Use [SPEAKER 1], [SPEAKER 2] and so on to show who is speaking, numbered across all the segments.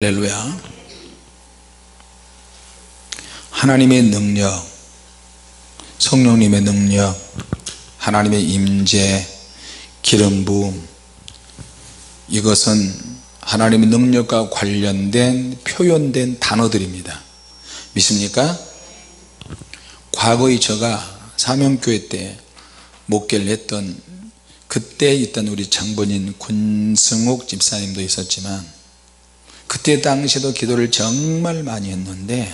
[SPEAKER 1] 할렐루야. 하나님의 능력, 성령님의 능력, 하나님의 임재, 기름 부음, 이것은 하나님의 능력과 관련된 표현된 단어들입니다. 믿습니까? 과거에 제가 사명교회 때 목회를 했던, 그때 있던 우리 장본인 군승옥 집사님도 있었지만, 그때 당시에도 기도를 정말 많이 했는데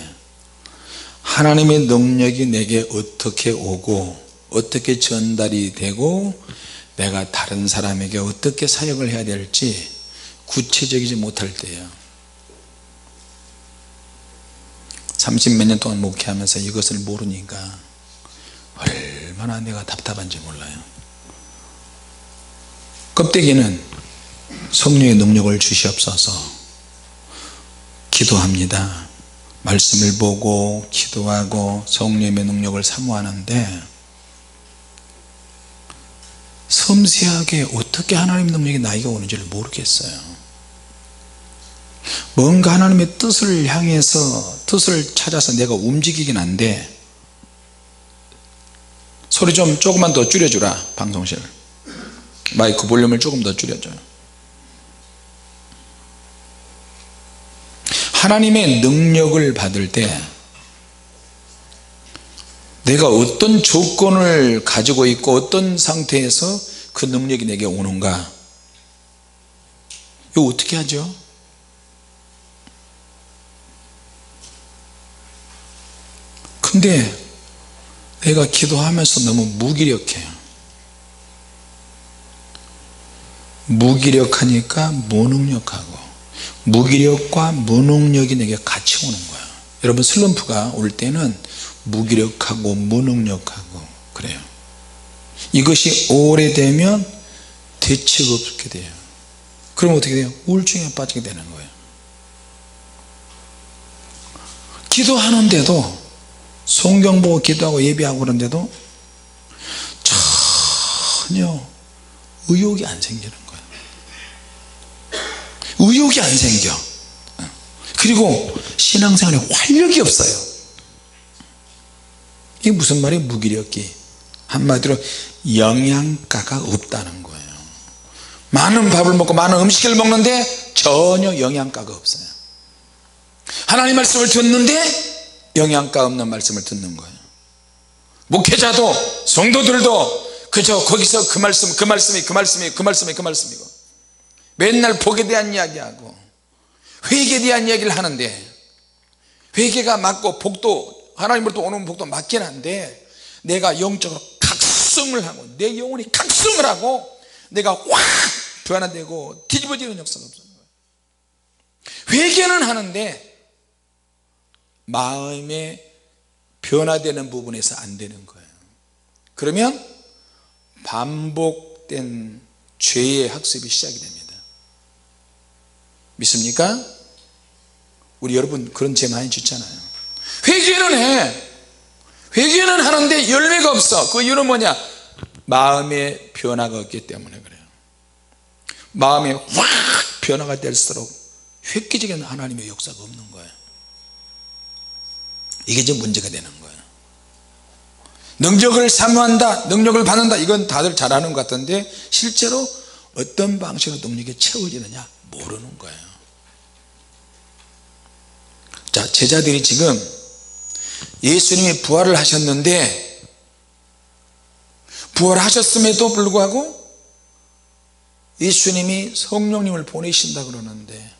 [SPEAKER 1] 하나님의 능력이 내게 어떻게 오고 어떻게 전달이 되고 내가 다른 사람에게 어떻게 사역을 해야 될지 구체적이지 못할 때예요. 30몇 년 동안 목회하면서 이것을 모르니까 얼마나 내가 답답한지 몰라요. 껍데기는 성령의 능력을 주시옵소서 기도합니다. 말씀을 보고 기도하고 성령의 능력을 사모하는데 섬세하게 어떻게 하나님의 능력이 나에게 오는지를 모르겠어요. 뭔가 하나님의 뜻을 향해서 뜻을 찾아서 내가 움직이긴 한데, 소리 좀 조금만 더 줄여주라. 방송실 마이크 볼륨을 조금 더 줄여줘요. 하나님의 능력을 받을 때 내가 어떤 조건을 가지고 있고 어떤 상태에서 그 능력이 내게 오는가, 이거 어떻게 하죠? 근데 내가 기도하면서 너무 무기력해요. 무기력하니까 무능력하고, 무기력과 무능력이 내게 같이 오는 거야. 여러분, 슬럼프가 올 때는 무기력하고 무능력하고 그래요. 이것이 오래되면 대책 없게 돼요. 그럼 어떻게 돼요? 우울증에 빠지게 되는 거예요. 기도하는데도, 성경 보고 기도하고 예배하고 그러는데도 전혀 의욕이 안 생기는 거예요. 의욕이 안 생겨. 그리고 신앙생활에 활력이 없어요. 이게 무슨 말이에요? 무기력이. 한마디로 영양가가 없다는 거예요. 많은 밥을 먹고 많은 음식을 먹는데 전혀 영양가가 없어요. 하나님 말씀을 듣는데 영양가 없는 말씀을 듣는 거예요. 목회자도 성도들도 그저 거기서 그 말씀이고 맨날 복에 대한 이야기하고 회개에 대한 이야기를 하는데, 회개가 맞고 복도 하나님으로부터 오는 복도 맞긴 한데 내가 영적으로 각성을 하고 내 영혼이 각성을 하고 내가 확 변화되고 뒤집어지는 역사가 없어요. 회개는 하는데 마음에 변화되는 부분에서 안 되는 거예요. 그러면 반복된 죄의 학습이 시작이 됩니다. 믿습니까? 우리 여러분 그런 죄 많이 짓잖아요. 회개는 해. 회개는 하는데 열매가 없어. 그 이유는 뭐냐? 마음의 변화가 없기 때문에 그래요. 마음에 확 변화가 될수록 획기적인 하나님의 역사가 없는 거예요. 이게 이제 문제가 되는 거예요. 능력을 사모한다, 능력을 받는다, 이건 다들 잘 아는 것 같은데 실제로 어떤 방식으로 능력이 채워지느냐 모르는 거예요. 자, 제자들이 지금 예수님이 부활을 하셨는데, 부활하셨음에도 불구하고 예수님이 성령님을 보내신다 그러는데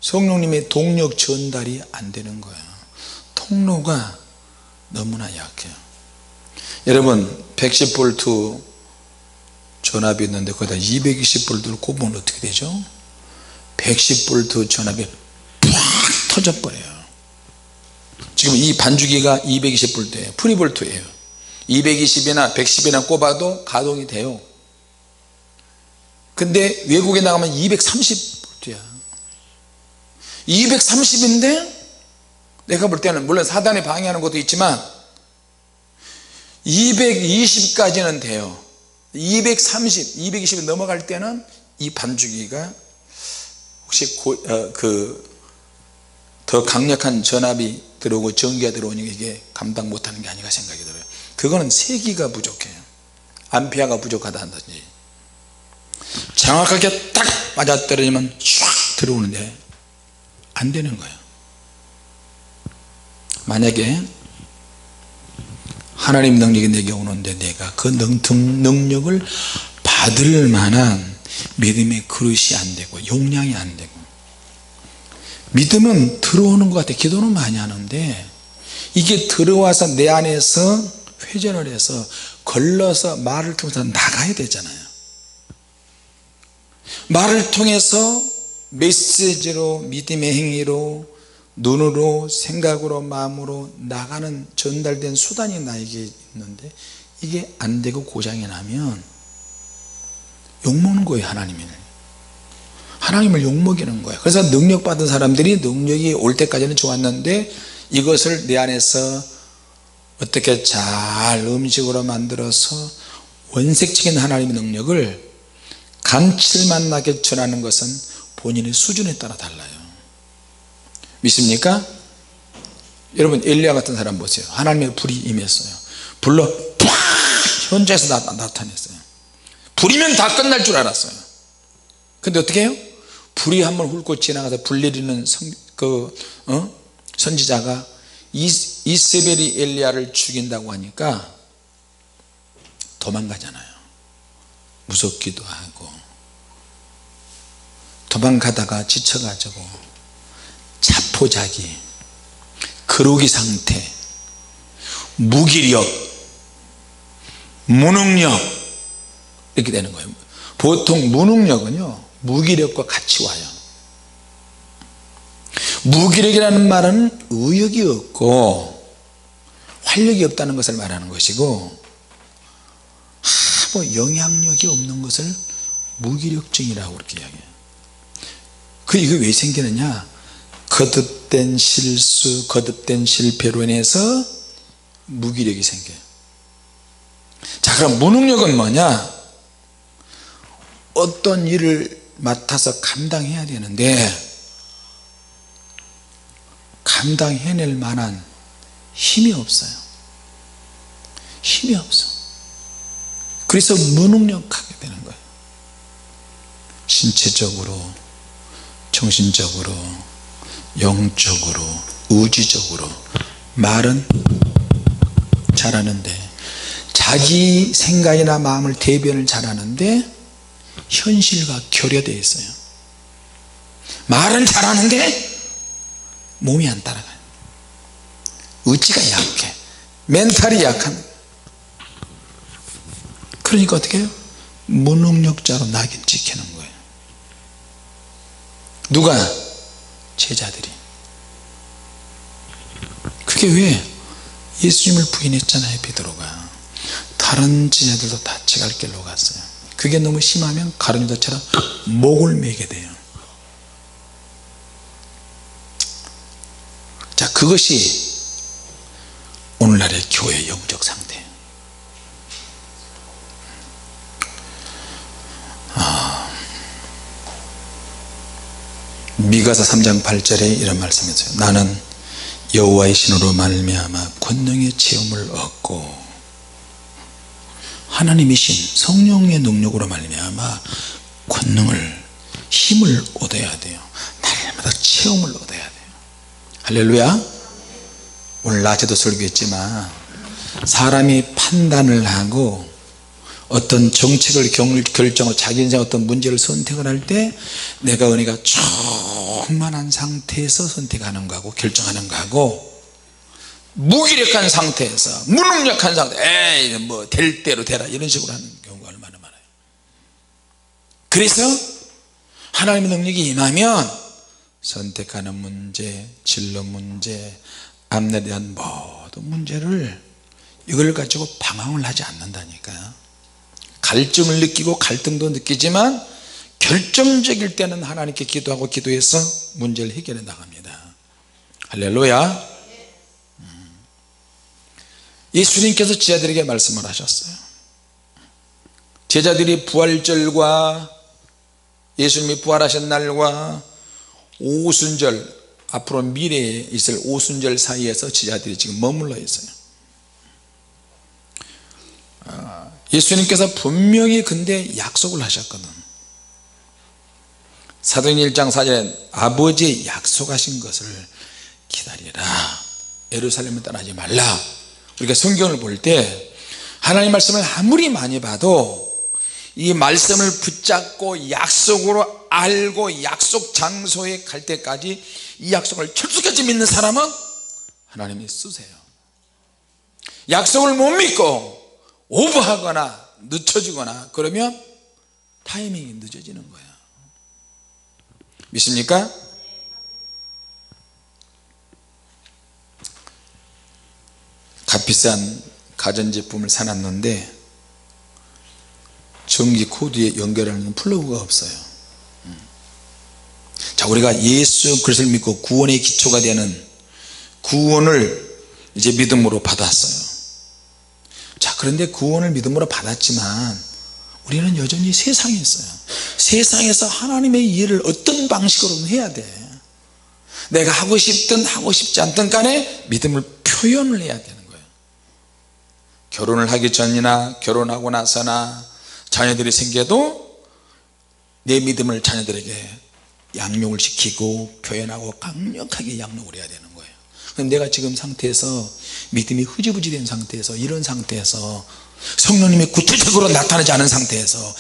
[SPEAKER 1] 성령님의 동력 전달이 안 되는 거예요. 통로가 너무나 약해요. 여러분, 110V 전압이 있는데 거기다 220V를 꼽으면 어떻게 되죠? 110V 전압이 팍 터져버려요. 지금 이 반주기가 220V예요. 프리볼트예요. 220이나 110이나 꼽아도 가동이 돼요. 근데 외국에 나가면 230V야 230인데 내가 볼 때는 물론 사단에 방해하는 것도 있지만 220까지는 돼요. 230, 220이 넘어갈 때는 이 반주기가 혹시 더 강력한 전압이 들어오고 전기가 들어오니까 이게 감당 못하는 게 아닌가 생각이 들어요. 그거는 세기가 부족해요. 암페어가 부족하다든지 정확하게 딱 맞아떨어지면 샥 들어오는데 안 되는 거예요. 만약에 하나님 능력이 내게 오는데 내가 그 능력을 받을 만한 믿음의 그릇이 안 되고 용량이 안 되고, 믿음은 들어오는 것 같아. 기도는 많이 하는데 이게 들어와서 내 안에서 회전을 해서 걸러서 말을 통해서 나가야 되잖아요. 말을 통해서 메시지로, 믿음의 행위로, 눈으로, 생각으로, 마음으로 나가는 전달된 수단이 나에게 있는데 이게 안 되고 고장이 나면 욕먹는 거예요. 하나님을 욕먹이는 거예요. 그래서 능력 받은 사람들이 능력이 올 때까지는 좋았는데 이것을 내 안에서 어떻게 잘 음식으로 만들어서 원색적인 하나님의 능력을 감칠맛 나게 전하는 것은 본인의 수준에 따라 달라요. 믿습니까? 여러분 엘리야 같은 사람 보세요. 하나님의 불이 임했어요. 불로 팍 현장에서 나타냈어요. 불이면 다 끝날 줄 알았어요. 근데 어떻게 해요? 불이 한번 훑고 지나가서 불 내리는 선지자가 이세벨이 엘리야를 죽인다고 하니까 도망가잖아요. 무섭기도 하고. 도망가다가 지쳐가지고 자포자기, 그러기 상태, 무기력, 무능력 이렇게 되는 거예요. 보통 무능력은요 무기력과 같이 와요. 무기력이라는 말은 의욕이 없고 활력이 없다는 것을 말하는 것이고, 영향력이 없는 것을 무기력증이라고 그렇게 이야기해요. 이게 왜 생기느냐? 거듭된 실수, 거듭된 실패로 인해서 무기력이 생겨요. 자, 그럼 무능력은 뭐냐? 어떤 일을 맡아서 감당해야 되는데 감당해낼 만한 힘이 없어요. 힘이 없어. 그래서 무능력하게 되는 거예요. 신체적으로, 정신적으로, 영적으로, 의지적으로. 말은 잘하는데, 자기 생각이나 마음을 대변을 잘하는데 현실과 결여되어 있어요. 말은 잘하는데 몸이 안 따라가요. 의지가 약해. 멘탈이 약한. 그러니까 어떻게 해요? 무능력자로 낙인 찍히는 거예요. 누가? 제자들이. 그게 왜? 예수님을 부인했잖아요. 베드로가. 다른 제자들도 다 지갈 길로 갔어요. 그게 너무 심하면 가룟유다처럼 목을 매게 돼요. 자, 그것이 오늘날의 교회의 영적 상태예요. 미가서 3장 8절에 이런 말씀이 있어요. 나는 여호와의 신으로 말미암아 권능의 체험을 얻고, 하나님의 신 성령의 능력으로 말미암아 권능을, 힘을 얻어야 돼요. 날마다 체험을 얻어야 돼요. 할렐루야. 오늘 낮에도 설교했지만 사람이 판단을 하고 어떤 정책을 결정하고 자기 인생 어떤 문제를 선택을 할 때 내가 은혜가 충만한 상태에서 선택하는 거하고 결정하는 거하고, 무기력한 상태에서, 무능력한 상태, 에이 뭐 될 대로 되라 이런 식으로 하는 경우가 얼마나 많아요. 그래서 하나님의 능력이 임하면 선택하는 문제, 진로 문제, 앞날에 대한 모든 문제를 이걸 가지고 방황을 하지 않는다니까요. 갈증을 느끼고 갈등도 느끼지만 결정적일 때는 하나님께 기도하고 기도해서 문제를 해결해 나갑니다. 할렐루야. 예수님께서 제자들에게 말씀을 하셨어요. 제자들이 부활절과 예수님이 부활하신 날과 오순절, 앞으로 미래에 있을 오순절 사이에서 제자들이 지금 머물러 있어요. 예수님께서 분명히 근데 약속을 하셨거든. 사도행전 1장 4절에 아버지의 약속하신 것을 기다리라, 예루살렘을 떠나지 말라. 우리가 성경을 볼 때 하나님 말씀을 아무리 많이 봐도 이 말씀을 붙잡고 약속으로 알고 약속 장소에 갈 때까지 이 약속을 철수까지 믿는 사람은 하나님이 쓰세요. 약속을 못 믿고 오버하거나 늦춰지거나 그러면 타이밍이 늦어지는 거예요. 믿습니까? 값비싼 가전제품을 사놨는데 전기 코드에 연결하는 플러그가 없어요. 자, 우리가 예수 그리스도를 믿고 구원의 기초가 되는 구원을 이제 믿음으로 받았어요. 자, 그런데 구원을 믿음으로 받았지만 우리는 여전히 세상에 있어요. 세상에서 하나님의 일을 어떤 방식으로든 해야 돼. 내가 하고 싶든 하고 싶지 않든 간에 믿음을 표현을 해야 되는 거예요. 결혼을 하기 전이나 결혼하고 나서나 자녀들이 생겨도 내 믿음을 자녀들에게 양육을 시키고 표현하고 강력하게 양육을 해야 되는 거예요. 그런데 내가 지금 상태에서 믿음이 흐지부지 된 상태에서, 이런 상태에서 성령님이 구체적으로 나타나지 않은 상태에서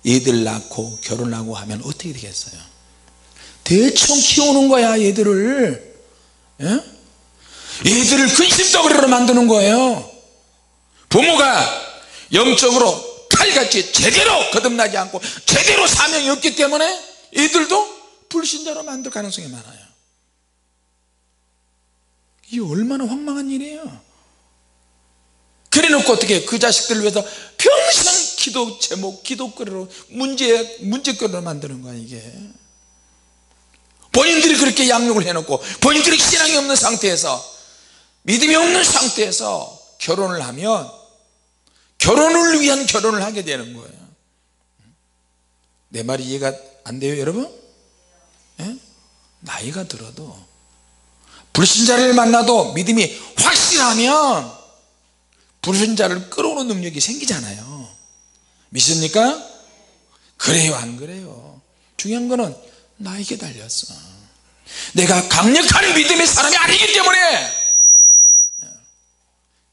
[SPEAKER 1] 애들 낳고 결혼하고 하면 어떻게 되겠어요? 대충 키우는 거야. 얘들을 근심덩어리로 만드는 거예요. 부모가 영적으로 칼같이 제대로 거듭나지 않고 제대로 사명이 없기 때문에 애들도 불신자로 만들 가능성이 많아요. 이게 얼마나 황망한 일이에요. 그래놓고 어떻게 그 자식들을 위해서 평생 기도 제목, 기도거리로 문제거리로 만드는 거야. 이게 본인들이 그렇게 양육을 해놓고 본인들이 신앙이 없는 상태에서, 믿음이 없는 상태에서 결혼을 하면 결혼을 위한 결혼을 하게 되는 거예요. 내 말이 이해가 안 돼요, 여러분? 나이가 들어도 불신자를 만나도 믿음이 확실하면 불신자를 끌어오는 능력이 생기잖아요. 믿습니까? 그래요, 안 그래요? 중요한 거는 나에게 달렸어. 내가 강력한 믿음의 사람이 아니기 때문에,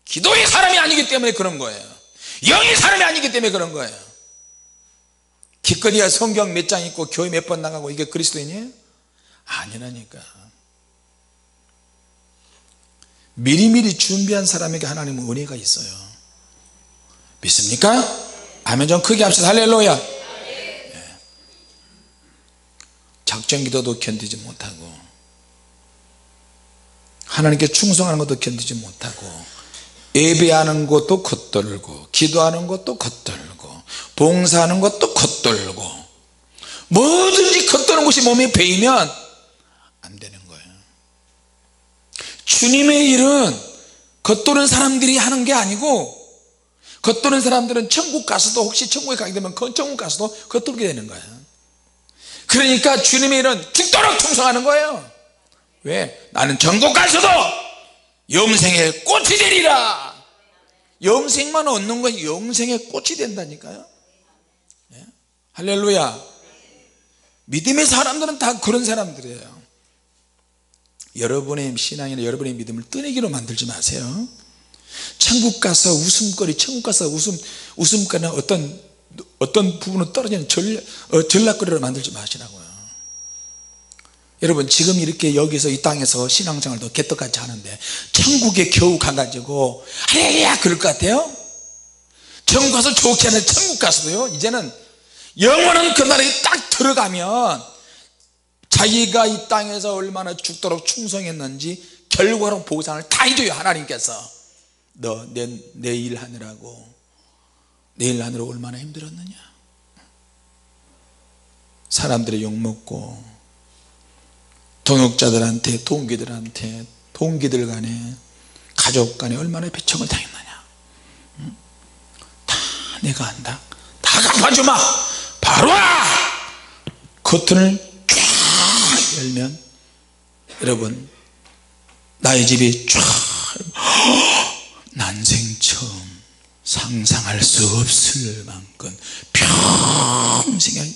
[SPEAKER 1] 기도의 사람이 아니기 때문에 그런 거예요. 영의 사람이 아니기 때문에 그런 거예요. 기껏이야 성경 몇 장 읽고 교회 몇 번 나가고 이게 그리스도인이에요? 아니라니까. 미리미리 준비한 사람에게 하나님은 은혜가 있어요. 믿습니까? 아멘 좀 크게 합시다. 할렐루야. 작전기도도 견디지 못하고 하나님께 충성하는 것도 견디지 못하고 예배하는 것도 겉돌고 기도하는 것도 겉돌고 봉사하는 것도 겉돌고 뭐든지 겉도는 것이 몸에 배이면 안 되는 거예요. 주님의 일은 겉도는 사람들이 하는 게 아니고, 겉도는 사람들은 천국 가서도, 혹시 천국에 가게 되면 천국 가서도 겉돌게 되는 거예요. 그러니까 주님의 일은 죽도록 충성하는 거예요. 왜? 나는 천국 가서도 영생의 꽃이 되리라. 영생만 얻는 건 영생의 꽃이 된다니까요. 할렐루야. 믿음의 사람들은 다 그런 사람들이에요. 여러분의 신앙이나 여러분의 믿음을 뜨내기로 만들지 마세요. 천국 가서 웃음거리, 천국 가서 웃음거리나 어떤 부분은 떨어지는 전락거리로 만들지 마시라고요. 여러분 지금 이렇게 여기서 이 땅에서 신앙생활도 개떡같이 하는데 천국에 겨우 가가지고 하랴야 그럴 것 같아요? 천국 가서 좋지 않아요. 천국 가서도요, 이제는 영원한 그 나라에 딱 들어가면 자기가 이 땅에서 얼마나 죽도록 충성했는지 결과로 보상을 다 해줘요. 하나님께서 너 내 일 하느라고 얼마나 힘들었느냐. 사람들의 욕먹고 동역자들한테, 동기들 간에, 가족 간에 얼마나 배척을 당했느냐. 다 내가 한다. 다 갚아주마. 바로 와. 커튼을 쫙 열면 여러분 나의 집이 쫙 난생 처음 상상할 수 없을 만큼 평생에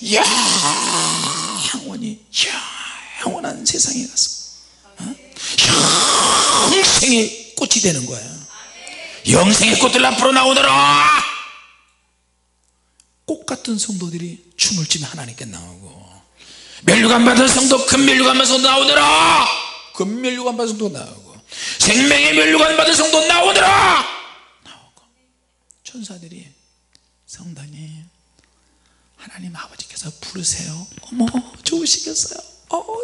[SPEAKER 1] 영원한 세상에 가서 영생의 꽃이 되는 거야. 영생의 꽃들 앞으로 나오더라. 꽃같은 성도들이 춤을 추며 하나님께 나오고, 면류관 받은 성도 금면류관 받은 성도 나오더라. 금면류관 받은 성도 나오고, 생명의 면류관 받은 성도 나오더라. 나오고, 천사들이 성도님 하나님 아버지께서 부르세요. 어머 좋으시겠어요.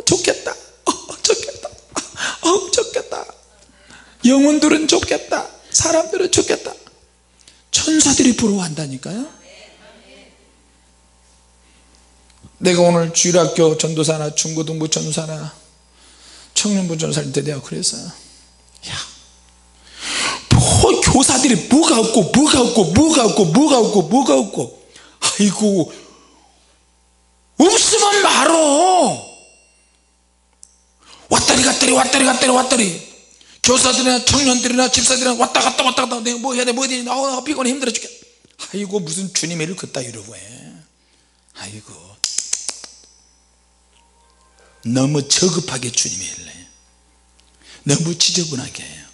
[SPEAKER 1] 좋겠다. 좋겠다. 좋겠다. 영혼들은 좋겠다. 사람들은 좋겠다. 천사들이 부러워한다니까요. 내가 오늘 주일학교 전도사나 중고등부 전도사나 청년부 전도사일 때 내가 그랬어요. 뭐 교사들이 뭐가 없고 아이고 없으면 말어. 왔다리 교사들이나 청년들이나 집사들이나 왔다 갔다 내가 뭐 해야 돼 피곤해 힘들어 죽겠다. 아이고 무슨 주님의 일을 그따 이러고 해. 아이고 너무 저급하게 주님의 일을 해. 너무 지저분하게 해요.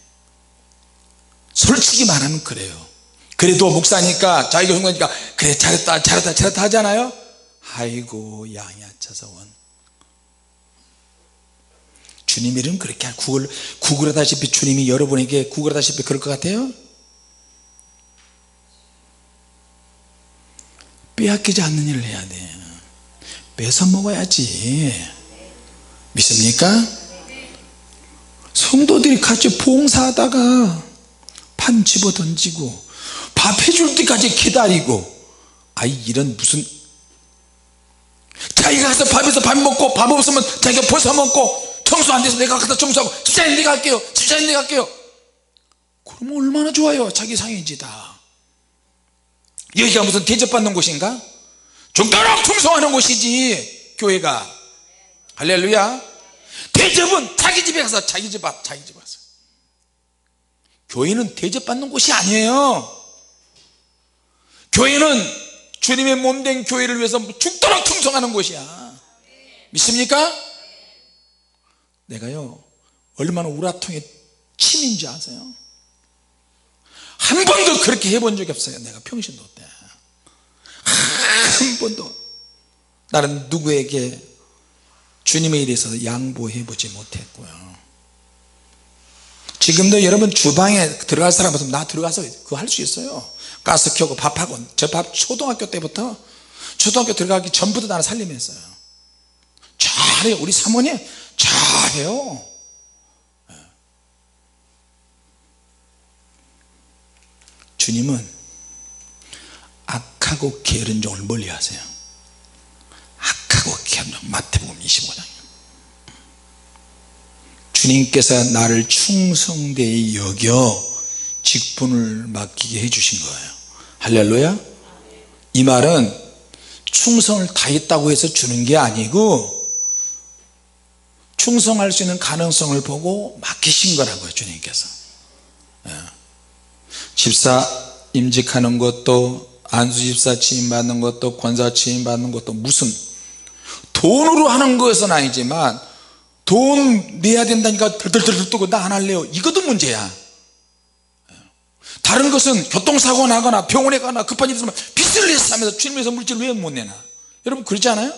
[SPEAKER 1] 솔직히 말하면 그래요. 그래도 목사니까 자기가 성공하니까 그래 잘했다 하잖아요. 아이고 양야차서 원. 주님의 일은 그렇게 구걸하다시피 주님이 여러분에게 구걸하다시피 그럴 것 같아요? 빼앗기지 않는 일을 해야 돼. 뺏어 먹어야지. 믿습니까? 성도들이 같이 봉사하다가 판 집어 던지고 밥 해줄 때까지 기다리고, 이런 무슨 자기가 가서 밥에서 밥 먹고 밥 없으면 자기가 벗어 먹고 청소 안 돼서 내가 갖다 청소하고 집사님 내가 할게요. 그러면 얼마나 좋아요. 자기 상이지 다. 여기가 무슨 대접받는 곳인가? 죽도록 충성하는 곳이지 교회가. 할렐루야. 대접은 자기 집에 가서 자기 집 와서. 교회는 대접받는 곳이 아니에요. 교회는 주님의 몸된 교회를 위해서 죽도록 충성하는 곳이야. 믿습니까? 내가요 얼마나 우라통에 침인지 아세요? 한 번도 그렇게 해본 적이 없어요. 내가 평신도 때 한 번도 나는 누구에게 주님의 일에 있어서 양보해 보지 못했고요. 지금도 여러분 주방에 들어갈 사람 없으면 나 들어가서 그거 할 수 있어요. 가스 켜고 밥하고. 저 밥 초등학교 때부터 초등학교 들어가기 전부터 나는 살림했어요. 잘해요. 우리 사모님 잘해요. 주님은 악하고 게으른 종을 멀리 하세요. 악하고 게으른 종. 마태복음 25장. 주님께서 나를 충성되이 여겨 직분을 맡기게 해주신 거예요. 할렐루야. 이 말은 충성을 다했다고 해서 주는 게 아니고 충성할 수 있는 가능성을 보고 맡기신 거라고요. 주님께서. 집사 임직하는 것도, 안수집사 취임받는 것도, 권사 취임받는 것도 무슨 돈으로 하는 것은 아니지만 돈 내야 된다니까 덜덜덜 뜨고 나 안 할래요. 이것도 문제야. 다른 것은 교통사고 나거나 병원에 가거나 급한 일 있으면 빚을 냈어 하면서 주님에서 물질을 왜 못 내나? 여러분 그러지 않아요?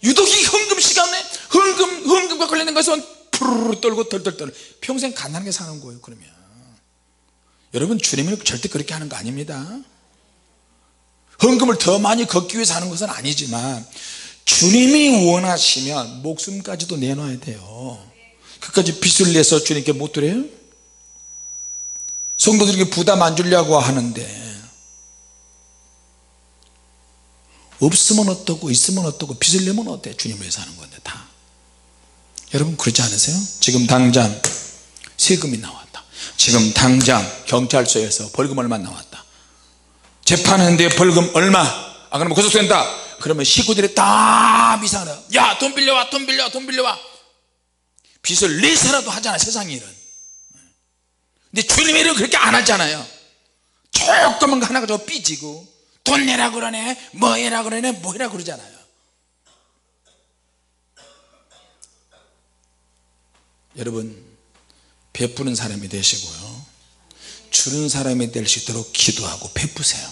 [SPEAKER 1] 유독이 헌금 시간에 헌금과 관련된 것은 푸르르 떨고 덜덜덜 평생 가난하게 사는 거예요. 그러면 여러분 주님은 절대 그렇게 하는 거 아닙니다. 헌금을 더 많이 걷기 위해서 하는 것은 아니지만 주님이 원하시면 목숨까지도 내놔야 돼요. 그까지 빚을 내서 주님께 못 드려요? 성도들에게 부담 안 주려고 하는데 없으면 어떻고 있으면 어떻고 빚을 내면 어때? 주님을 위해서 하는 건데 다. 여러분 그렇지 않으세요? 지금 당장 세금이 나왔다. 지금 당장 경찰서에서 벌금 얼마 나왔다. 재판하는데 벌금 얼마 안 그러면 구속된다. 그러면 식구들이 다 이상하다. 야, 돈 빌려와, 돈 빌려와, 돈 빌려와. 빚을 내서라도 하잖아, 세상의 일은. 근데 주님의 일은 그렇게 안 하잖아요. 조그만 거 하나 가지고 삐지고 돈 내라 그러네, 뭐 해라 그러네, 뭐 해라 그러잖아요. 여러분, 베푸는 사람이 되시고요, 주는 사람이 될 수 있도록 기도하고 베푸세요.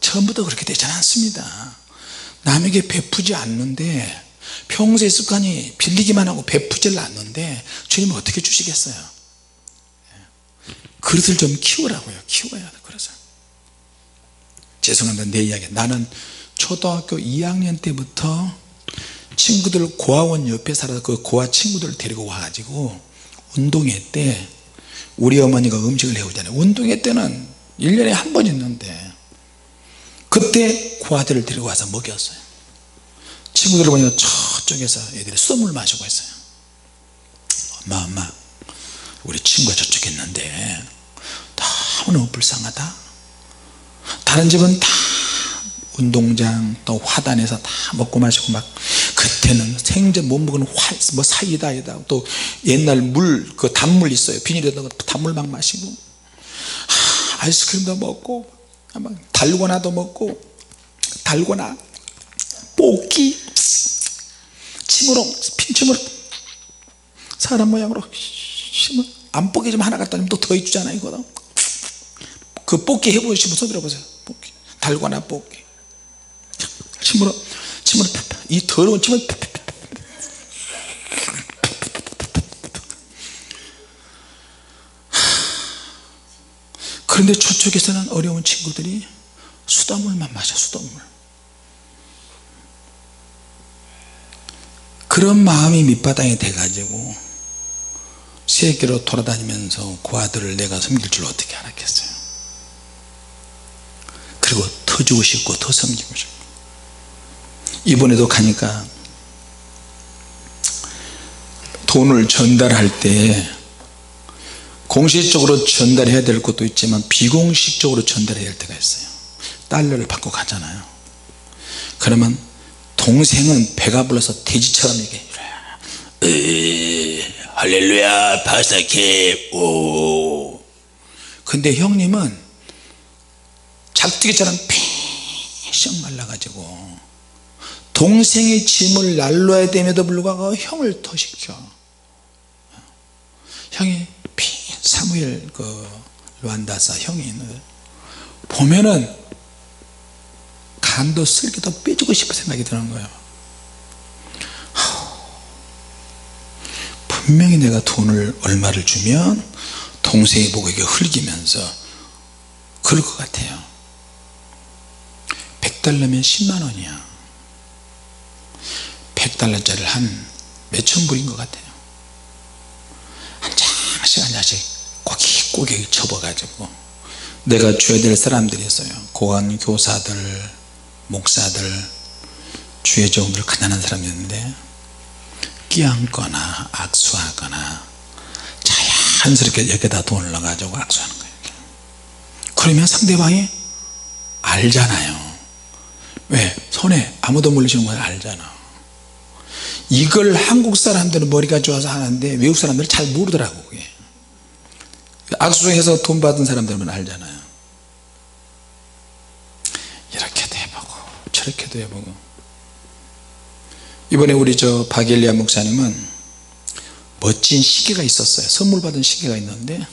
[SPEAKER 1] 처음부터 그렇게 되지 않습니다. 남에게 베푸지 않는데, 평소의 습관이 빌리기만 하고 베푸질 않는데 주님은 어떻게 주시겠어요? 그릇을 좀 키우라고요. 키워야 돼. 그래서 죄송한데 내 이야기, 나는 초등학교 2학년 때부터 친구들 고아원 옆에 살아서 그 고아 친구들을 데리고 와가지고 운동회 때 우리 어머니가 음식을 해오잖아요. 운동회 때는 1년에 한 번 있는데 그때 고아들을 데리고 와서 먹였어요. 친구들을 보니까 저쪽에서 애들이 썸을 마시고 있어요. 엄마 우리 친구가 저쪽에 있는데 너무 불쌍하다. 다른 집은 다 운동장 또 화단에서 다 먹고 마시고, 막 그때는 생전 못 먹은 뭐 사이다에다 또 옛날 물, 그 단물 있어요. 비닐에다가 단물 막 마시고, 아이스크림도 먹고, 달고나도 먹고, 달고나 뽑기 침으로, 핀침으로 사람 모양으로 안 뽑기 좀 하나 갖다 주면 또 더 해주잖아요. 이거 그 뽑기 해보시면 손 들어보세요. 뽑기, 달고나 뽑기 침으로 이 더러운 침을 그런데 저쪽에서는 어려운 친구들이 수돗물만 마셔. 수돗물. 그런 마음이 밑바닥이 돼가지고 세계로 돌아다니면서 고아들을 내가 섬길 줄 어떻게 알았겠어요. 그리고 더 주고 싶고 더 섬기고 싶고. 이번에도 가니까 돈을 전달할 때 공식적으로 전달해야 될 것도 있지만 비공식적으로 전달해야 할 때가 있어요. 달러를 받고 가잖아요. 그러면 동생은 배가 불러서 돼지처럼 이게 할렐루야 바사케 오. 근데 형님은 작두기처럼 삐쩍 말라가지고 동생의 짐을 날라야 됨에도 불구하고 형을 더 시켜. 형이 사무엘 루안다사 형이 있는 보면은 간도 쓸개도 빼주고 싶은 생각이 드는 거예요. 분명히 내가 돈을 얼마를 주면 동생이 보고 이게 흘기면서 그럴 것 같아요. 100달러면 10만원이야 100달러짜리를 한 몇천 불인 것 같아요. 한 장씩 꼬깃꼬깃 접어가지고 내가 줘야 될 사람들이 있어요. 고관 교사들, 목사들, 주의 종들, 가난한 사람이 있는데 끼얹거나 악수하거나 자연스럽게 여기다 돈을 넣어가지고 악수하는 거예요. 그러면 상대방이 알잖아요. 왜? 손에 아무도 모르시는 걸 알잖아. 이걸 한국 사람들은 머리가 좋아서 하는데 외국 사람들은 잘 모르더라고. 그게 악수해서 돈 받은 사람들은 알잖아요. 이렇게도 해보고 저렇게도 해보고. 이번에 우리 박엘리아 목사님은 멋진 시계가 있었어요. 선물 받은 시계가 있는데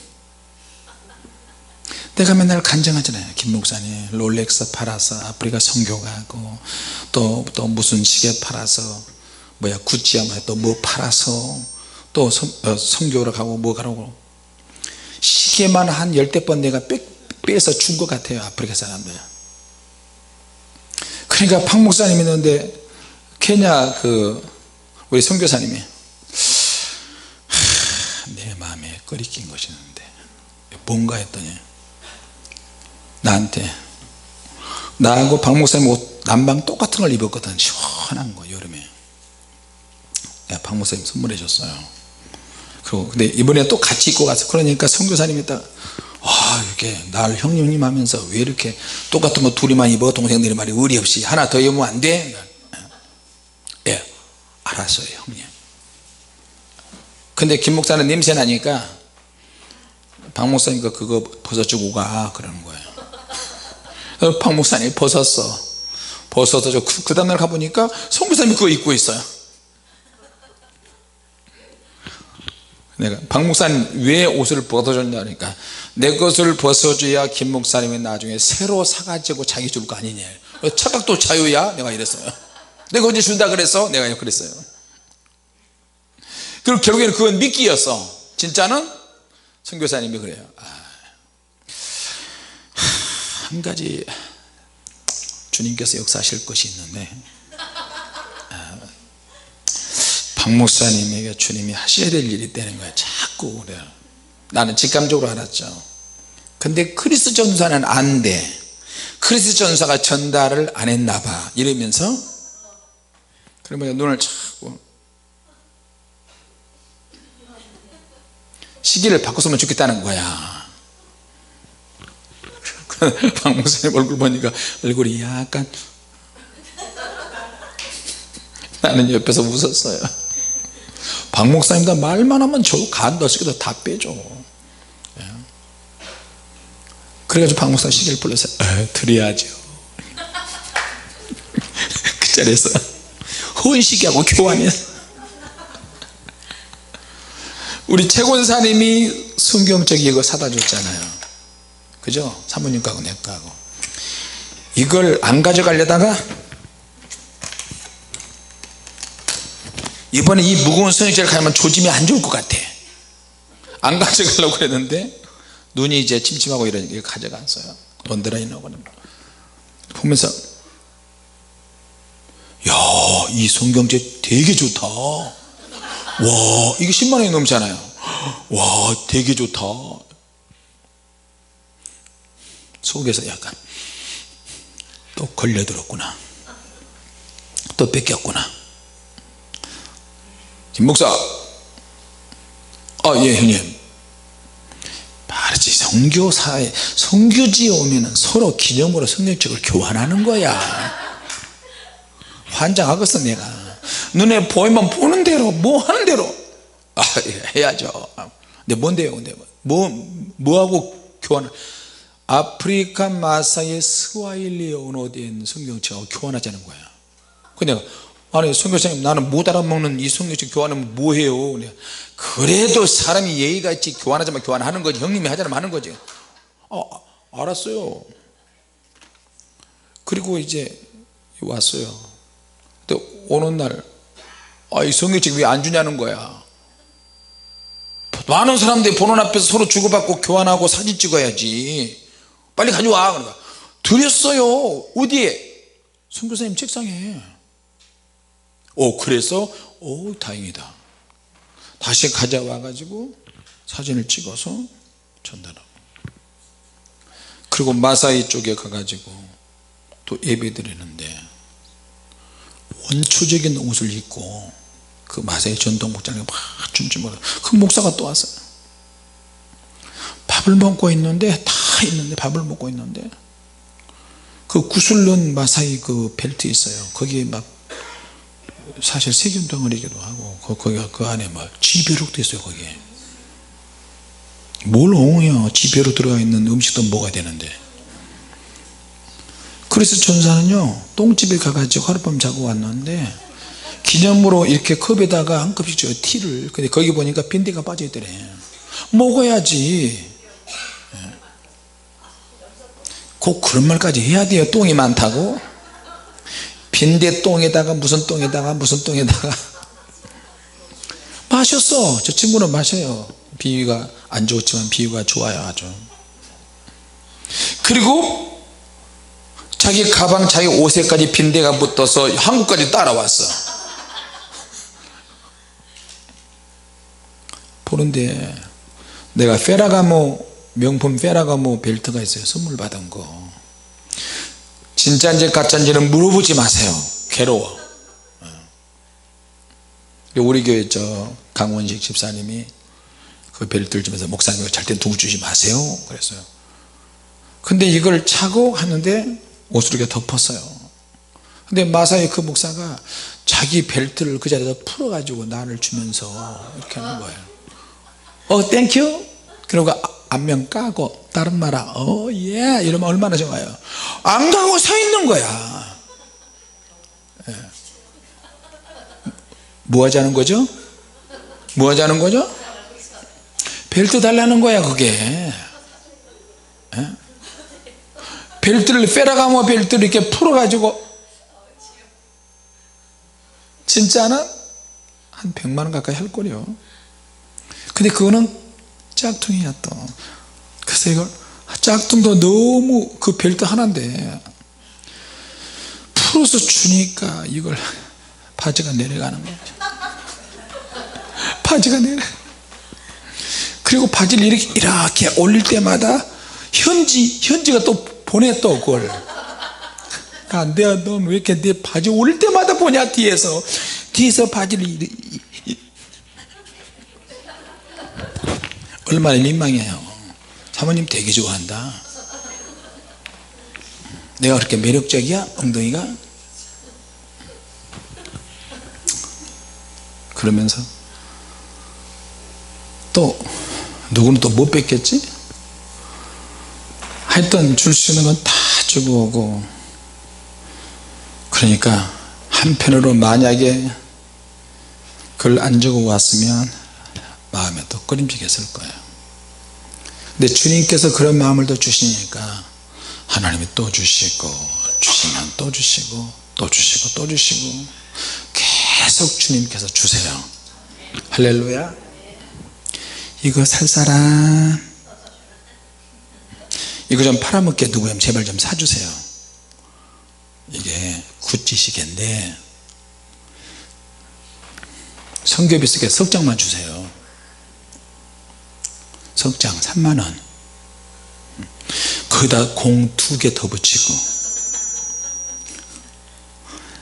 [SPEAKER 1] 내가 맨날 간증하잖아요. 김 목사님 롤렉스 팔아서 아프리카 선교 가고 또 무슨 시계 팔아서 구찌야 또 뭐 팔아서 또 선교를 가고 뭐 가라고. 시계만 한 10대 번 내가 빼서 준 것 같아요. 아프리카 사람들. 그러니까 박 목사님 있는데 케냐 우리 선교사님이 내 마음에 끓이낀 것이 있는데 뭔가 했더니 나한테, 나하고 박 목사님 옷 남방 똑같은 걸 입었거든. 시원한 거 여름에. 박 목사님 선물해 줬어요. 그리고 근데 이번에 또 같이 입고 가서 그러니까 선교사님이 딱 이렇게 날 형님 하면서 왜 이렇게 똑같은 거 둘이만 입어? 동생들이 말이 의리 없이 하나 더 입으면 안 돼? 예, 알았어요 형님. 근데 김 목사는 냄새 나니까 박 목사님과 그거 벗어주고 가 그러는 거예요. 박 목사님이 벗어서 그 다음날 가보니까 송 목사님이 그거 입고 있어요. 내가 박 목사님 왜 옷을 벗어줬냐 하니까 내 것을 벗어줘야 김 목사님이 나중에 새로 사가지고 자기 줄 거 아니냐. 착각도 자유야? 내가 이랬어요. 내가 언제 준다 그랬어? 내가 그랬어요. 그리고 결국에는 그건 미끼였어. 진짜는 선교사님이 그래요. 한 가지 주님께서 역사하실 것이 있는데 박 목사님에게 주님이 하셔야 될 일이 있다는 거야. 자꾸 그래요. 나는 직감적으로 알았죠. 근데 크리스 전사는 안 돼. 크리스 전사가 전달을 안 했나 봐 이러면서 그러면 눈을 자꾸 시기를 바꿨으면 좋겠다는 거야. 박 목사님 얼굴 보니까 얼굴이 약간 나는 옆에서 웃었어요. 박 목사님도 말만 하면 저 간도 시기도 다 빼줘. 그래가지고 박 목사님 시기를 불러서 드려야죠. 그 자리에서 혼시기하고 교환해서 우리 최권사님이 성경책 이거 사다 줬잖아요. 그죠? 사모님 가고 내 가고 이걸 안 가져가려다가 이번에 이 무거운 성경책을 가면 조짐이 안 좋을 것 같아. 안 가져가려고 그랬는데 눈이 이제 침침하고 이러니까 가져갔어요. 언더라인하고 보면서 야, 이 성경책 되게 좋다. 와, 이게 10만 원이 넘잖아요. 와, 되게 좋다. 속에서 약간 또 걸려들었구나, 또 뺏겼구나. 김 목사, 예 형님. 말이지, 선교사에 선교지에 오면은 서로 기념으로 성경책을 교환하는 거야. 환장하겠어 내가. 눈에 보이면 보는 대로 뭐 하는 대로 해야죠. 근데 뭔데요? 근데 뭐하고 교환? 아프리카 마사의 스와힐리 언어로 된 성경책하고 교환하자는 거야. 근데 아니 선교사님, 나는 못 알아먹는 이 성경책 교환하면 뭐해요? 그래도 사람이 예의가 있지, 교환하자면 교환하는 거지, 형님이 하자면 하는 거지. 알았어요. 그리고 이제 왔어요. 또 오는 날 이 성경책 왜 안 주냐는 거야. 많은 사람들이 보는 앞에서 서로 주고받고 교환하고 사진 찍어야지. 빨리 가져와. 그러니까 드렸어요. 어디에? 선교사님 책상에. 그래서 다행이다. 다시 가져와 가지고 사진을 찍어서 전달하고, 그리고 마사이 쪽에 가 가지고 또 예배 드리는데 원초적인 옷을 입고 그 마사이 전통 목장에 막 춤추면서 그 목사가 또 왔어요. 밥을 먹고 있는데 밥을 먹고 있는데 그 구슬 넣은 마사이 그 벨트 있어요. 거기에 막 사실 세균 덩어리기도 하고 거기가 그 안에 막 지벼룩도 있어요. 거기에 뭘 옹이야. 지벼룩 들어가 있는 음식도 먹어야 되는데. 그래서 전사는요 똥집에 가가지고 하룻밤 자고 왔는데 기념으로 이렇게 컵에다가 한 컵씩 줘요, 티를. 근데 거기 보니까 빈대가 빠져있더래. 먹어야지. 꼭 그런 말까지 해야 돼요? 똥이 많다고? 빈대 똥에다가 무슨 똥에다가 무슨 똥에다가 마셨어. 저 친구는 마셔요. 비위가 안 좋지만 비위가 좋아요 아주. 그리고 자기 가방 자기 옷에까지 빈대가 붙어서 한국까지 따라왔어. 보는데 내가 페라가모, 명품 페라가모 벨트가 있어요. 선물 받은 거. 진짜인지 가짜인지는 물어보지 마세요. 괴로워. 우리 교회 강원식 집사님이 그 벨트를 주면서 목사님 절대 누구 주지 마세요 그랬어요. 근데 이걸 차고 하는데 옷을 이렇게 덮었어요. 근데 마사의 그 목사가 자기 벨트를 그 자리에서 풀어 가지고 나를 주면서 이렇게 하는 거예요. 땡큐. 그리고 안면 까고 다른 말아 예 이러면 얼마나 좋아요. 안 가고 서 있는 거야. 예. 뭐 하자는 거죠? 뭐 하자는 거죠? 벨트 달라는 거야 그게. 예? 벨트를 페라가모 벨트를 이렇게 풀어 가지고 진짜는 한 100만원 가까이 할 거래요. 근데 그거는 짝퉁이야 또. 그래서 이걸 짝퉁도 너무 그 벨트 하나인데 풀어서 주니까 이걸 바지가 내려가는 거예요. 바지가 내려. 그리고 바지를 이렇게 올릴 때마다 현지가 또 보내 또 그걸. 안돼 너 왜 이렇게 내 바지 올릴 때마다 보냐 뒤에서 바지를 얼마나 민망해요. 사모님 되게 좋아한다. 내가 그렇게 매력적이야 엉덩이가? 그러면서 또 누구는 또 못 뺏겠지? 하여튼 줄 수 있는 건 다 주고 오고. 그러니까 한편으로 만약에 그걸 안 주고 왔으면 마음에 또 꺼림직했을 거예요. 근데 주님께서 그런 마음을 또 주시니까 하나님이 또 주시고 주시면 또 주시고 또 주시고 또 주시고 계속 주님께서 주세요. 할렐루야. 이거 살 사람 이거 좀 팔아먹게 누구야 제발 좀 사주세요. 이게 굿짓이겠는데 성교비 쓰게 석장만 주세요. 석장 3만원 거기다 공 2개 더 붙이고.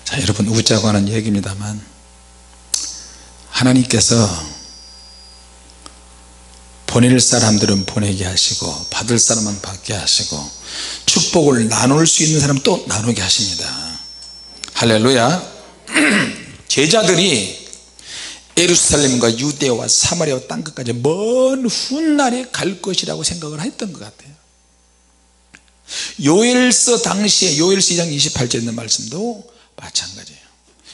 [SPEAKER 1] 자 여러분 웃자고 하는 얘기입니다만 하나님께서 보낼 사람들은 보내게 하시고 받을 사람은 받게 하시고 축복을 나눌 수 있는 사람은 또 나누게 하십니다. 할렐루야. 제자들이 예루살렘과 유대와 사마리아와 땅끝까지 먼 훗날에 갈 것이라고 생각을 했던 것 같아요. 요엘서 당시에 요엘서 2장 28절에 있는 말씀도 마찬가지예요.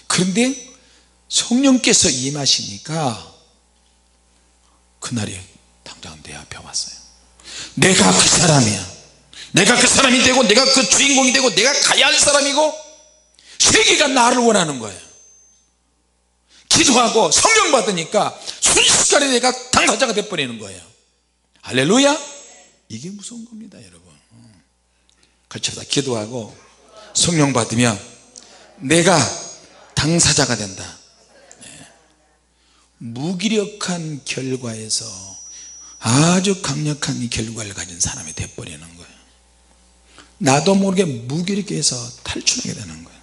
[SPEAKER 1] 그런데 성령께서 임하시니까 그날이 당장 내 앞에 왔어요. 내가 그 사람이야. 내가 그 사람이 되고 내가 그 주인공이 되고 내가 가야 할 사람이고 세계가 나를 원하는 거예요. 기도하고 성령 받으니까 순식간에 내가 당사자가 돼버리는 거예요. 할렐루야. 이게 무서운 겁니다 여러분. 같이 하다 기도하고 성령 받으면 내가 당사자가 된다. 무기력한 결과에서 아주 강력한 결과를 가진 사람이 돼버리는 거예요. 나도 모르게 무기력해서 탈출하게 되는 거예요.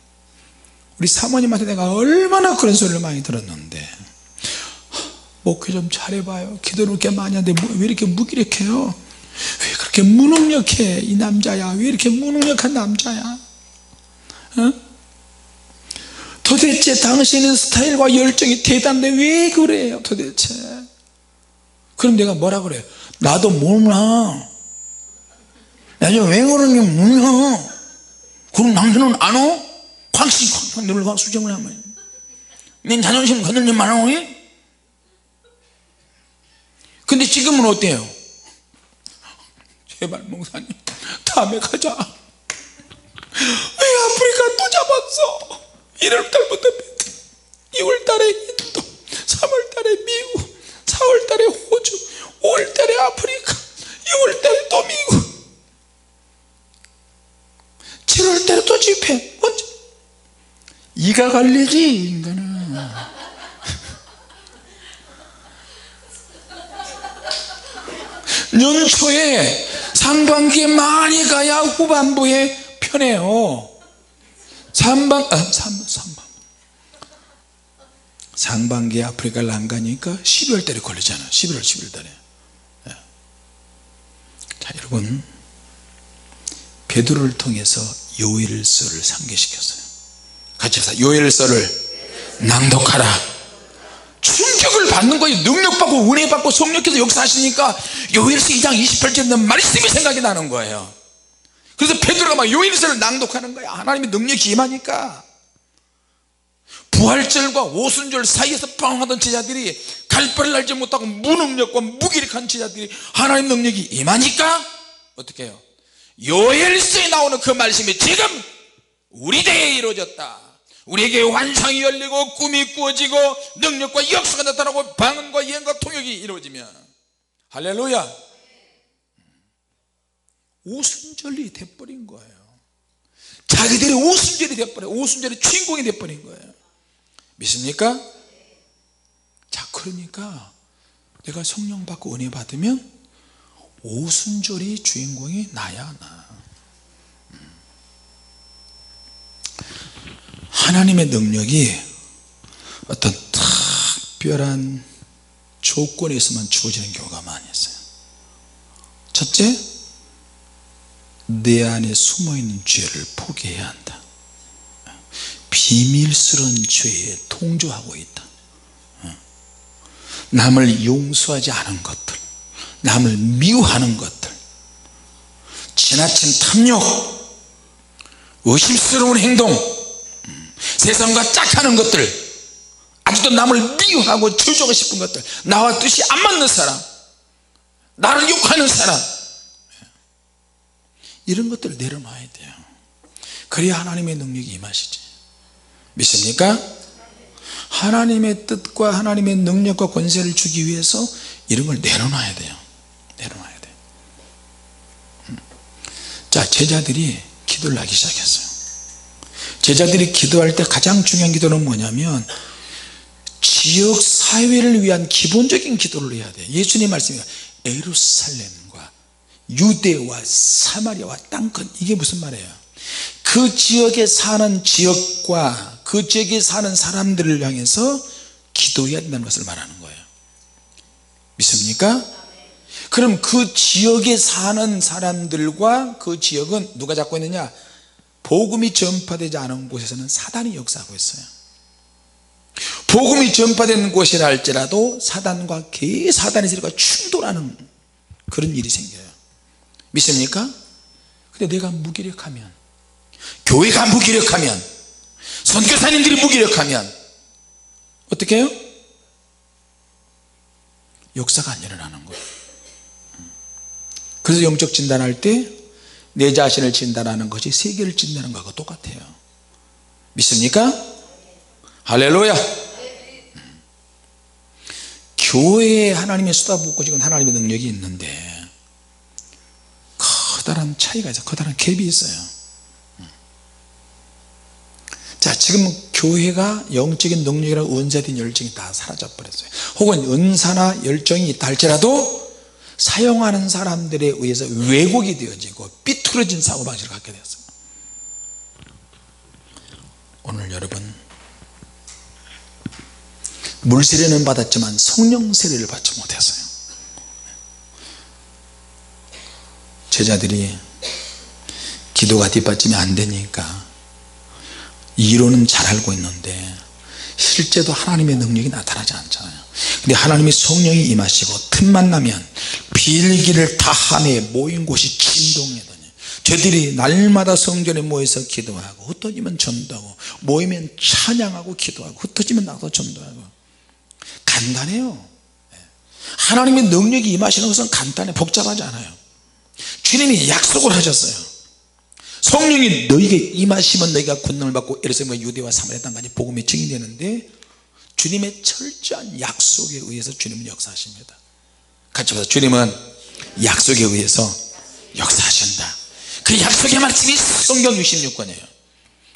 [SPEAKER 1] 우리 사모님한테 내가 얼마나 그런 소리를 많이 들었는데 목회 좀 잘해봐요 기도를 그렇게 많이 하는데 왜 이렇게 무기력해요? 왜 그렇게 무능력해 이 남자야? 왜 이렇게 무능력한 남자야? 도대체 당신의 스타일과 열정이 대단한데 왜 그래요 도대체? 그럼 내가 뭐라 그래요? 나도 몰라. 나도 왜 그러는지 몰라. 그럼 당신은 안 오? 콱 늘고 수정을 하면 내 자존심 건들지 말라고 해? 근데 지금은 어때요? 제발 목사님 다음에 가자. 왜 아프리카 또 잡았어? 1월달부터 베트남, 2월달에 인도, 3월달에 미국, 4월달에 호주, 5월달에 아프리카, 6월달에 또 미국, 7월달에 또 집회. 언제? 이가 갈리지 인간은. 연초에 상반기에 많이 가야 후반부에 편해요. 상반기에 아프리카를 안 가니까 12월 달에 걸리잖아. 11월 달에 자, 여러분, 베드로를 통해서 요엘서를 상기시켰어요. 같이 합시다. 요엘서를 낭독하라. 충격을 받는 거예요. 능력받고 은혜받고 성령께서 역사하시니까 요엘서 2장 28절에 있는 말씀이 생각이 나는 거예요. 그래서 베드로가 막 요엘서를 낭독하는 거야. 하나님의 능력이 임하니까. 부활절과 오순절 사이에서 방황하던 제자들이 갈 바를 알지 못하고 무능력과 무기력한 제자들이 하나님 능력이 임하니까 어떻게 해요? 요엘서에 나오는 그 말씀이 지금 우리 대에 이루어졌다. 우리에게 환상이 열리고 꿈이 꾸어지고 능력과 역사가 나타나고 방언과 예언과 통역이 이루어지면 할렐루야. 오순절이 돼버린 거예요. 자기들이 오순절이 돼버려. 오순절의 주인공이 돼버린 거예요. 믿습니까? 자, 그러니까 내가 성령 받고 은혜 받으면 오순절이 주인공이 나야 나. 하나님의 능력이 어떤 특별한 조건에 있으면 주어지는 경우가 많이 있어요. 첫째, 내 안에 숨어있는 죄를 포기해야 한다. 비밀스러운 죄에 통조하고 있다. 남을 용서하지 않은 것들, 남을 미워하는 것들, 지나친 탐욕, 의심스러운 행동, 세상과 짝하는 것들, 아직도 남을 미워하고 저주하고 싶은 것들, 나와 뜻이 안 맞는 사람, 나를 욕하는 사람, 이런 것들을 내려놔야 돼요. 그래야 하나님의 능력이 임하시지. 믿습니까? 하나님의 뜻과 하나님의 능력과 권세를 주기 위해서 이런 걸 내려놔야 돼요. 내려놔야 돼요. 자, 제자들이 기도를 하기 시작했어요. 제자들이 기도할 때 가장 중요한 기도는 뭐냐면 지역 사회를 위한 기본적인 기도를 해야 돼요. 예수님 말씀이 예루살렘과 유대와 사마리아와 땅끝, 이게 무슨 말이에요? 그 지역에 사는 지역과 그 지역에 사는 사람들을 향해서 기도해야 된다는 것을 말하는 거예요. 믿습니까? 그럼 그 지역에 사는 사람들과 그 지역은 누가 잡고 있느냐? 복음이 전파되지 않은 곳에서는 사단이 역사하고 있어요. 복음이 전파되는 곳이라 할지라도 사단과 사단의 세력과 충돌하는 그런 일이 생겨요. 믿습니까? 근데 내가 무기력하면, 교회가 무기력하면, 선교사님들이 무기력하면 어떻게 해요? 역사가 안 일어나는 거예요. 그래서 영적 진단할 때 내 자신을 진단하는 것이 세계를 진단하는 것과 똑같아요. 믿습니까? 할렐루야. 교회에 하나님의 쏟아붓고 지금 하나님의 능력이 있는데 커다란 차이가 있어요. 커다란 갭이 있어요. 자, 지금 교회가 영적인 능력이랑 은사에 대한 열정이 다 사라져 버렸어요. 혹은 은사나 열정이 있다 할지라도 사용하는 사람들에 의해서 왜곡이 되어지고 삐뚤어진 사고방식을 갖게 되었어요. 오늘 여러분, 물세례는 받았지만 성령 세례를 받지 못했어요. 제자들이 기도가 뒷받침이 안 되니까 이론은 잘 알고 있는데 실제도 하나님의 능력이 나타나지 않잖아요. 근데 하나님의 성령이 임하시고 틈만 나면 빌기를 다하며 모인 곳이 진동하더니 저들이 날마다 성전에 모여서 기도하고 흩어지면 전도하고 모이면 찬양하고 기도하고 흩어지면 나도 전도하고. 간단해요. 하나님의 능력이 임하시는 것은 간단해, 복잡하지 않아요. 주님이 약속을 하셨어요. 성령이 너에게 임하시면 너희가 권능을 받고 예루살렘과 유대와 사마리아 땅까지 복음의 증인이 되는데, 주님의 철저한 약속에 의해서 주님은 역사하십니다. 같이 보자. 주님은 약속에 의해서 역사하신다. 그 약속의 말씀이 성경 66권이에요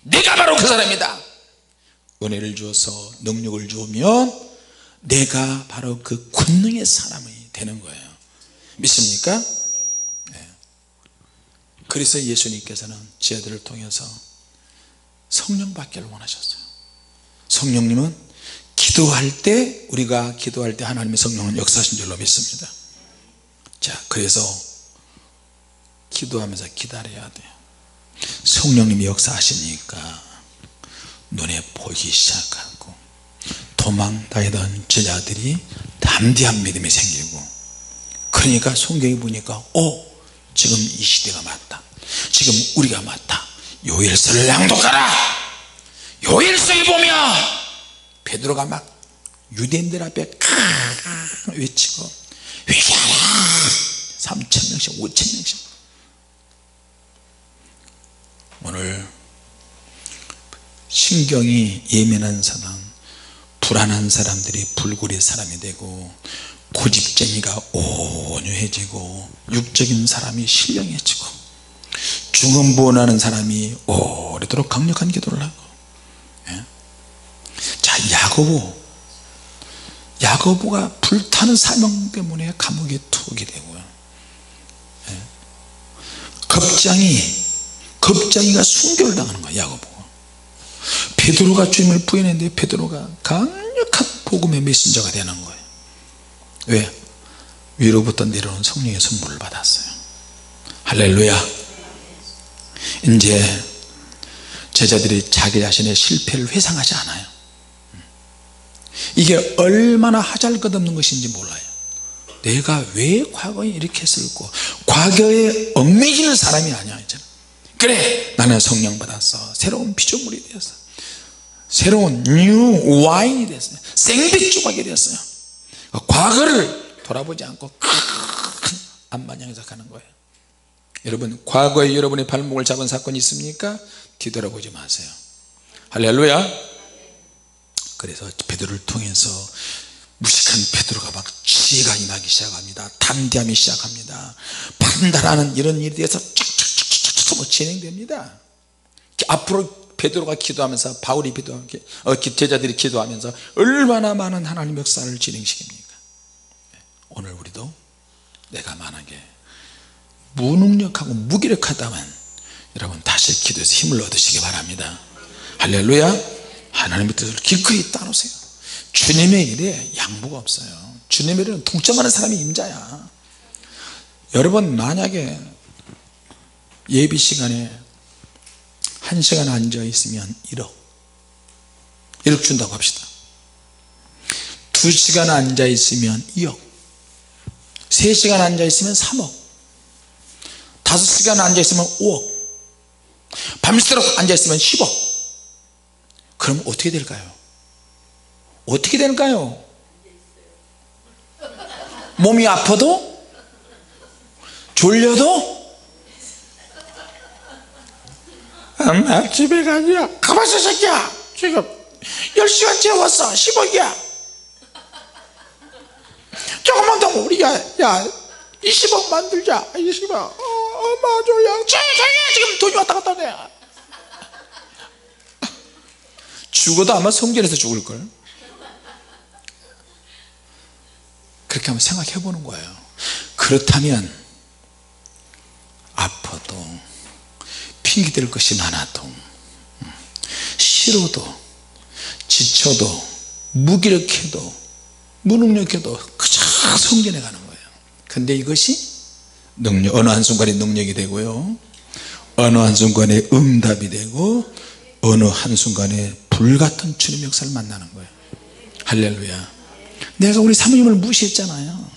[SPEAKER 1] 내가 바로 그 사람이다. 은혜를 주어서 능력을 주면 내가 바로 그 권능의 사람이 되는 거예요. 믿습니까? 네. 그래서 예수님께서는 제자들을 통해서 성령 받기를 원하셨어요. 성령님은 기도할 때, 우리가 기도할 때 하나님의 성령은 역사하신 줄로 믿습니다. 자, 그래서 기도하면서 기다려야 돼요. 성령님이 역사하시니까 눈에 보이기 시작하고 도망다니던 제자들이 담대한 믿음이 생기고, 그러니까 성경에 보니까 지금 이 시대가 맞다, 지금 우리가 맞다, 요엘서를 낭독하라. 요엘서에 보면 베드로가 막 유대인들 앞에 외치고 회개하라, 3,000명씩 5,000명씩. 오늘 신경이 예민한 사람, 불안한 사람들이 불굴의 사람이 되고, 고집쟁이가 온유해지고, 육적인 사람이 신령해지고, 중언부언하는 사람이 오래도록 강력한 기도를 하고. 자, 야고보가 불타는 사명 때문에 감옥에 투옥이 되고요. 겁쟁이가 순교를 당하는 거야. 야고보가. 베드로가 주님을 부인했는데 베드로가 강력한 복음의 메신저가 되는 거예요. 왜? 위로부터 내려오는 성령의 선물을 받았어요. 할렐루야. 이제 제자들이 자기 자신의 실패를 회상하지 않아요. 이게 얼마나 하잘것없는 것인지 몰라요. 내가 왜 과거에 이렇게 했을까, 과거에 얽매이는 사람이 아니야. 이제는 그래, 나는 성령 받았어, 새로운 피조물이 되었어, 새로운 뉴 와인이 됐어요, 생백조각이 되었어요. 과거를 돌아보지 않고 안마냥에서 가는 거예요. 여러분, 과거에 여러분의 발목을 잡은 사건이 있습니까? 뒤돌아보지 마세요. 할렐루야. 그래서 베드로를 통해서 무식한 베드로가 막 지혜가 임하기 시작합니다. 담대함이 시작합니다. 판단하는 이런 일에 대해서 쫙쫙쫙쫙 진행됩니다. 앞으로 베드로가 기도하면서, 바울이 기도하면서, 제자들이 기도하면서 얼마나 많은 하나님의 역사를 진행시킵니까? 오늘 우리도 내가 만약에 무능력하고 무기력하다면 여러분 다시 기도해서 힘을 얻으시기 바랍니다. 할렐루야. 하나님의 뜻을 기꺼이 따르세요. 주님의 일에 양보가 없어요. 주님의 일은 동참하는 사람이 임자야. 여러분, 만약에 예비 시간에 1시간 앉아 있으면 1억 준다고 합시다. 2시간 앉아 있으면 2억, 3시간 앉아 있으면 3억, 5시간 앉아 있으면 5억, 밤새도록 앉아 있으면 10억. 그럼 어떻게 될까요? 어떻게 될까요? 몸이 아파도, 졸려도, 엄마 집에 가자. 가만있어 새끼야, 지금 10시간 채웠어, 10억이야 조금만 더 우리가 20억 만들자. 20억. 엄마 졸려. 지금 돈이 왔다 갔다 해. 죽어도 아마 성전에서 죽을걸. 그렇게 한번 생각해 보는 거예요. 그렇다면 아파도, 핑계댈 것이 많아도, 싫어도, 지쳐도, 무기력해도, 무능력해도 그저 성전에 가는 거예요. 근데 이것이 능력, 어느 한순간에 능력이 되고요, 어느 한순간에 응답이 되고, 어느 한순간에 불같은 주님의 역사를 만나는 거예요. 할렐루야. 내가 우리 사모님을 무시했잖아요.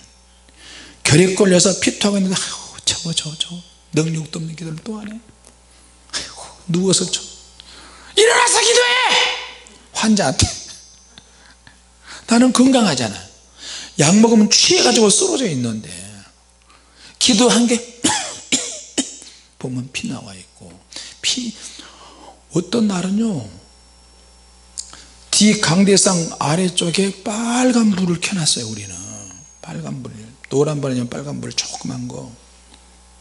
[SPEAKER 1] 결핵 걸려서 피토하고 있는데, 아이고 저거 능력도 없는 기도를 또 하네. 아이고 누워서 일어나서 기도해. 환자한테. 나는 건강하잖아. 약 먹으면 취해가지고 쓰러져 있는데 기도한 게 보면 피 나와 있고, 어떤 날은요 뒤 강대상 아래쪽에 빨간 불을 켜놨어요. 우리는 빨간 불, 노란 불 아니면 빨간 불, 조그만 거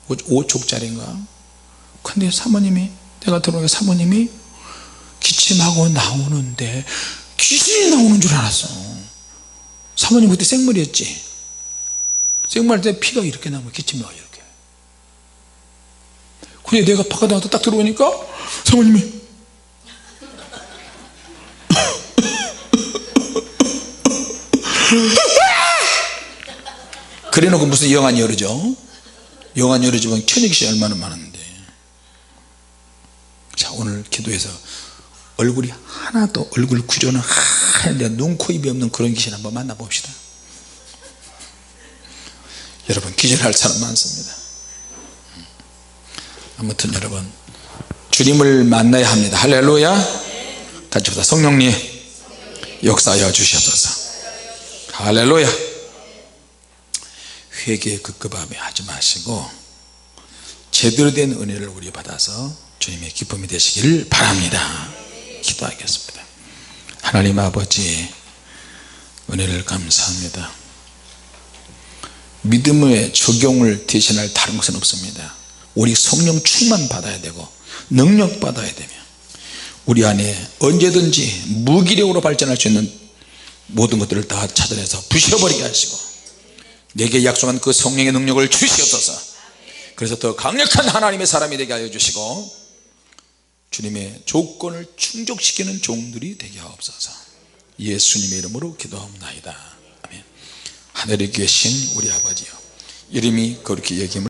[SPEAKER 1] 5촉짜리인가. 근데 사모님이, 내가 들어오니까 사모님이 기침하고 나오는데 귀신이 나오는 줄 알았어. 사모님 그때 생머리였지. 생머리 때 피가 이렇게 나면 기침이 와요, 이렇게. 근데 내가 바깥 나가서 딱 들어오니까 사모님이 그래놓고 무슨 영안이 흐르죠. 영안 열어주면 천육시 얼마나 많은데. 자, 오늘 기도해서 얼굴이 하나도 얼굴 구조는 하얀데 눈, 코, 입이 없는 그런 귀신 한번 만나봅시다. 여러분 기절할 사람 많습니다. 아무튼 여러분 주님을 만나야 합니다. 할렐루야. 같이 보다 성령님 역사하여 주시옵소서. 할렐루야. 회개에 급급하게 하지 마시고 제대로 된 은혜를 우리 받아서 주님의 기쁨이 되시기를 바랍니다. 기도하겠습니다. 하나님 아버지 은혜를 감사합니다. 믿음의 적용을 대신할 다른 것은 없습니다. 우리 성령 충만 받아야 되고 능력 받아야 되며 우리 안에 언제든지 무기력으로 발전할 수 있는 모든 것들을 다 찾아내서 부셔버리게 하시고 내게 약속한 그 성령의 능력을 주시옵소서. 그래서 더 강력한 하나님의 사람이 되게 하여 주시고 주님의 조건을 충족시키는 종들이 되게 하옵소서. 예수님의 이름으로 기도하옵나이다. 아멘. 하늘에 계신 우리 아버지여 이름이 그렇게 여김을